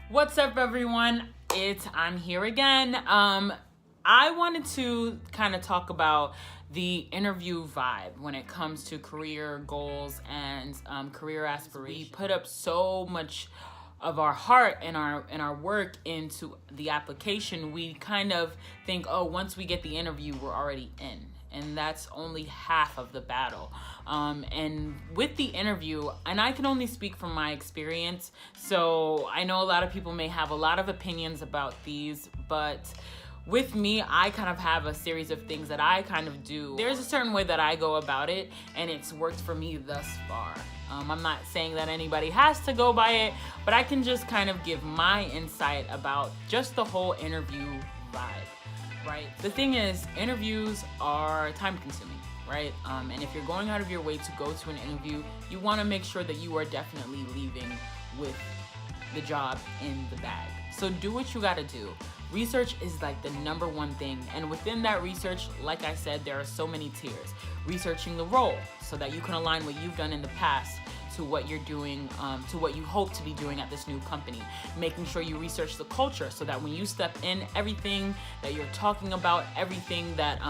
What's up, everyone? I'm here again. I wanted to kind of talk about the interview vibe when it comes to career goals and career aspirations. We put up so much of our heart and our work into the application. We kind of think, oh, once we get the interview, we're already in. And that's only half of the battle. And with the interview, and I can only speak from my experience, so I know a lot of people may have a lot of opinions about these, but with me, I kind of have a series of things that I kind of do. There's a certain way that I go about it, and it's worked for me thus far. I'm not saying that anybody has to go by it, but I can just kind of give my insight about just the whole interview vibe. Right. The thing is, interviews are time consuming, right? And if you're going out of your way to go to an interview, you want to make sure that you are definitely leaving with the job in the bag. So do what you got to do. Research is like the number one thing. And within that research, like I said, there are so many tiers. Researching the role so that you can align what you've done in the past to what you're doing, to what you hope to be doing at this new company. Making sure you research the culture so that when you step in, everything that you're talking about, everything that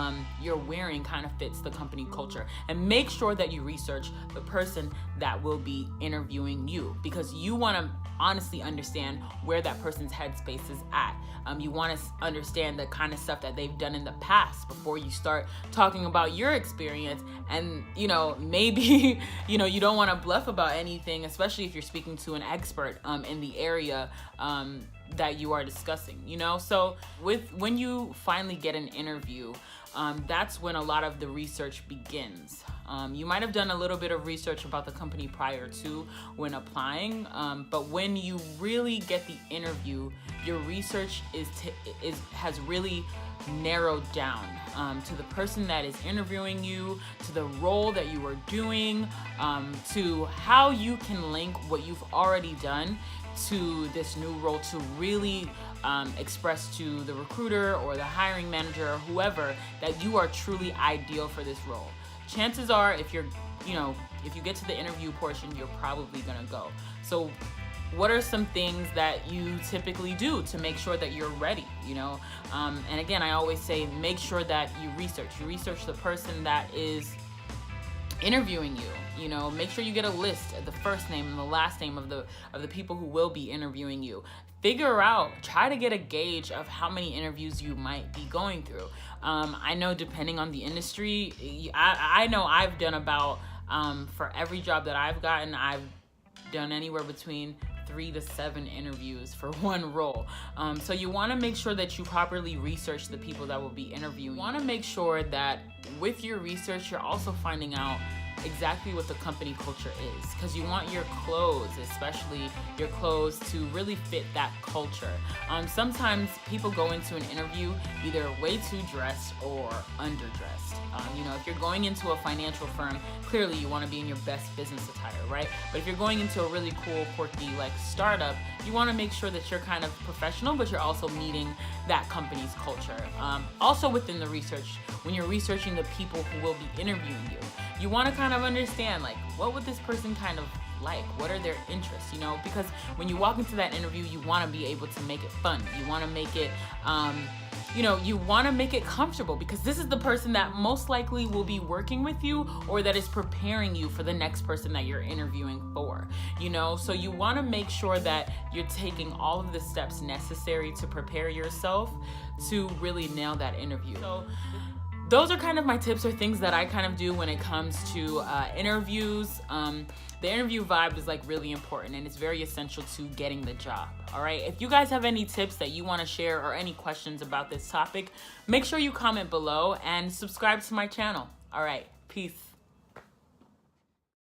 you're wearing kind of fits the company culture. And make sure that you research the person that will be interviewing you, because you want to honestly understand where that person's headspace is at. You want to understand the kind of stuff that they've done in the past before you start talking about your experience. And, maybe, you don't want to bluff about anything, especially if you're speaking to an expert in the area that you are discussing, So when you finally get an interview, that's when a lot of the research begins. You might have done a little bit of research about the company prior to when applying, but when you really get the interview, your research has really narrowed down to the person that is interviewing you, to the role that you are doing, to how you can link what you've already done to this new role to really express to the recruiter or the hiring manager or whoever that you are truly ideal for this role. Chances are, if you get to the interview portion, you're probably gonna go. So what are some things that you typically do to make sure that you're ready, And again, I always say, make sure that you research the person that is interviewing you. Make sure you get a list of the first name and the last name of the people who will be interviewing you. Try to get a gauge of how many interviews you might be going through. I know depending on the industry, I know I've done about, for every job that I've gotten, I've done anywhere between 3 to 7 interviews for one role. So you want to make sure that you properly research the people that will be interviewing. You want to make sure that with your research, you're also finding out exactly what the company culture is, because you want your clothes, especially your clothes, to really fit that culture. Sometimes people go into an interview either way too dressed or underdressed. If you're going into a financial firm, clearly you want to be in your best business attire, right? But if you're going into a really cool, quirky, startup, you want to make sure that you're kind of professional, but you're also meeting that company's culture. Also within the research, when you're researching the people who will be interviewing you, you want to kind of understand, what would this person kind of like? What are their interests, Because when you walk into that interview, you want to be able to make it fun. You want to make it, you want to make it comfortable, because this is the person that most likely will be working with you or that is preparing you for the next person that you're interviewing for, So you want to make sure that you're taking all of the steps necessary to prepare yourself to really nail that interview. So those are kind of my tips or things that I kind of do when it comes to interviews. The interview vibe is really important, and it's very essential to getting the job. All right. If you guys have any tips that you want to share or any questions about this topic, make sure you comment below and subscribe to my channel. All right. Peace.